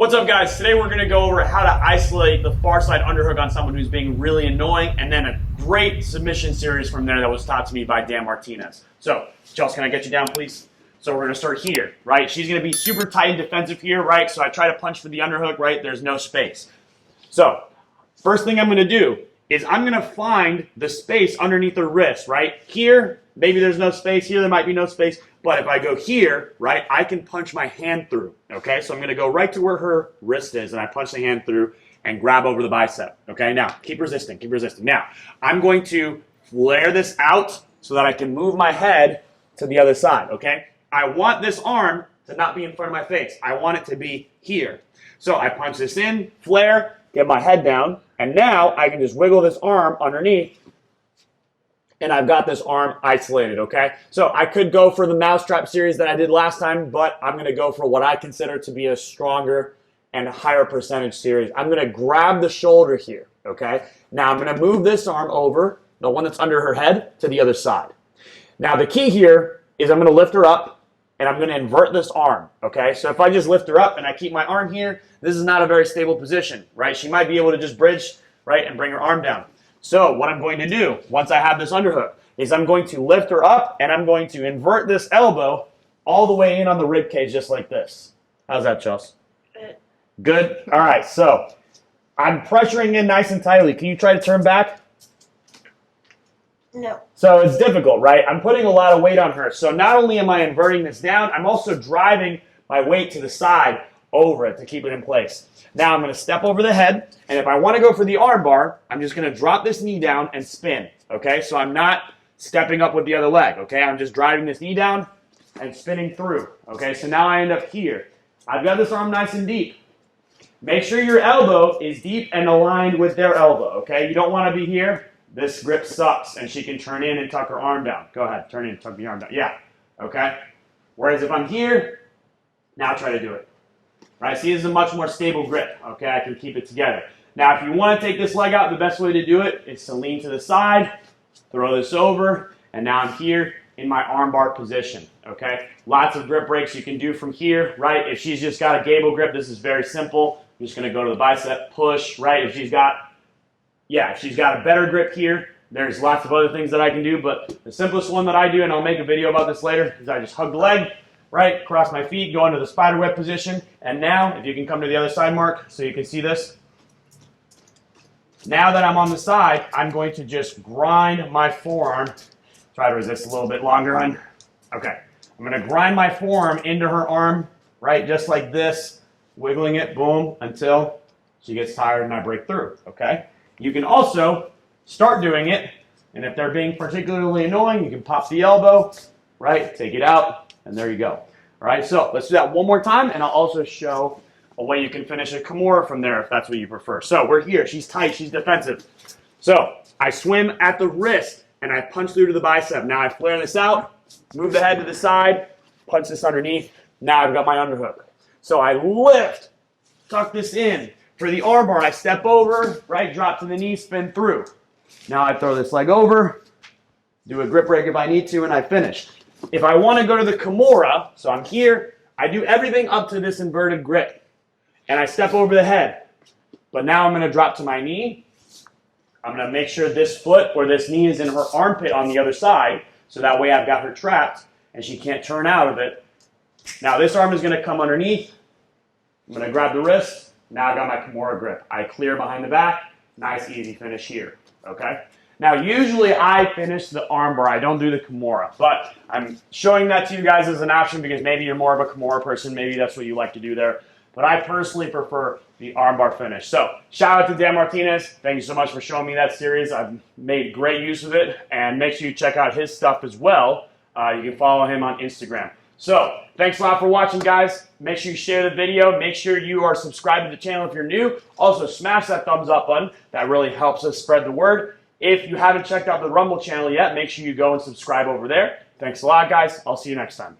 What's up, guys? Today we're going to go over how to isolate the far side underhook on someone who's being really annoying, and then a great submission series from there that was taught to me by Dan Martinez. So, Chelsea, can I get you down, please? So we're going to start here, right? She's going to be super tight and defensive here, right? So I try to punch for the underhook, right? There's no space. So, first thing I'm going to do is I'm going to find the space underneath her wrist, right? Here, maybe there's no space. Here, there might be no space. But if I go here, right, I can punch my hand through, okay? So I'm going to go right to where her wrist is, and I punch the hand through and grab over the bicep, okay? Now, keep resisting, keep resisting. Now, I'm going to flare this out so that I can move my head to the other side, okay? I want this arm to not be in front of my face. I want it to be here. So I punch this in, flare, get my head down, and now I can just wiggle this arm underneath, and I've got this arm isolated, okay? So I could go for the mousetrap series that I did last time, but I'm going to go for what I consider to be a stronger and higher percentage series. I'm going to grab the shoulder here, okay? Now I'm going to move this arm over, the one that's under her head, to the other side. Now the key here is I'm going to lift her up, and I'm going to invert this arm, okay? So if I just lift her up and I keep my arm here, this is not a very stable position, right? She might be able to just bridge, right, and bring her arm down. So what I'm going to do, once I have this underhook, is I'm going to lift her up and I'm going to invert this elbow all the way in on the rib cage just like this. How's that, Chelsea? Good? All right, so I'm pressuring in nice and tightly. Can you try to turn back? No. So it's difficult, right? I'm putting a lot of weight on her. So not only am I inverting this down, I'm also driving my weight to the side over it to keep it in place. Now I'm going to step over the head, and if I want to go for the armbar, I'm just going to drop this knee down and spin, okay? So I'm not stepping up with the other leg, okay? I'm just driving this knee down and spinning through, okay? So now I end up here. I've got this arm nice and deep. Make sure your elbow is deep and aligned with their elbow, okay? You don't want to be here. This grip sucks, and she can turn in and tuck her arm down. Go ahead, turn in, tuck the arm down. Yeah, okay? Whereas if I'm here, now try to do it. Right, see, this is a much more stable grip, okay? I can keep it together. Now, if you want to take this leg out, the best way to do it is to lean to the side, throw this over, and now I'm here in my armbar position, okay? Lots of grip breaks you can do from here, right? If she's just got a gable grip, this is very simple. I'm just going to go to the bicep, push, right? If she's got a better grip here, there's lots of other things that I can do, but the simplest one that I do, and I'll make a video about this later, is I just hug the leg, right, cross my feet, go into the spider web position, and now, if you can come to the other side, Mark, so you can see this. Now that I'm on the side, I'm going to just grind my forearm. Try to resist a little bit longer, hon. Okay. I'm going to grind my forearm into her arm, right, just like this, wiggling it, boom, until she gets tired and I break through, okay? You can also start doing it, and if they're being particularly annoying, you can pop the elbow, right, take it out, and there you go. All right, so let's do that one more time, and I'll also show a way you can finish a Kimura from there if that's what you prefer. So we're here. She's tight. She's defensive. So I swim at the wrist, and I punch through to the bicep. Now I flare this out, move the head to the side, punch this underneath. Now I've got my underhook. So I lift, tuck this in. For the armbar, I step over, right, drop to the knee, spin through. Now I throw this leg over, do a grip break if I need to, and I finish. If I want to go to the Kimura, so I'm here, I do everything up to this inverted grip. And I step over the head. But now I'm going to drop to my knee. I'm going to make sure this foot or this knee is in her armpit on the other side. So that way I've got her trapped and she can't turn out of it. Now this arm is going to come underneath. I'm going to grab the wrist. Now I've got my Kimura grip. I clear behind the back. Nice, easy finish here. Okay? Now, usually I finish the armbar. I don't do the Kimura, but I'm showing that to you guys as an option because maybe you're more of a Kimura person. Maybe that's what you like to do there. But I personally prefer the armbar finish. So, shout out to Dan Martinez. Thank you so much for showing me that series. I've made great use of it, and make sure you check out his stuff as well. You can follow him on Instagram. So, thanks a lot for watching, guys. Make sure you share the video. Make sure you are subscribed to the channel if you're new. Also, smash that thumbs up button. That really helps us spread the word. If you haven't checked out the Rumble channel yet, make sure you go and subscribe over there. Thanks a lot, guys. I'll see you next time.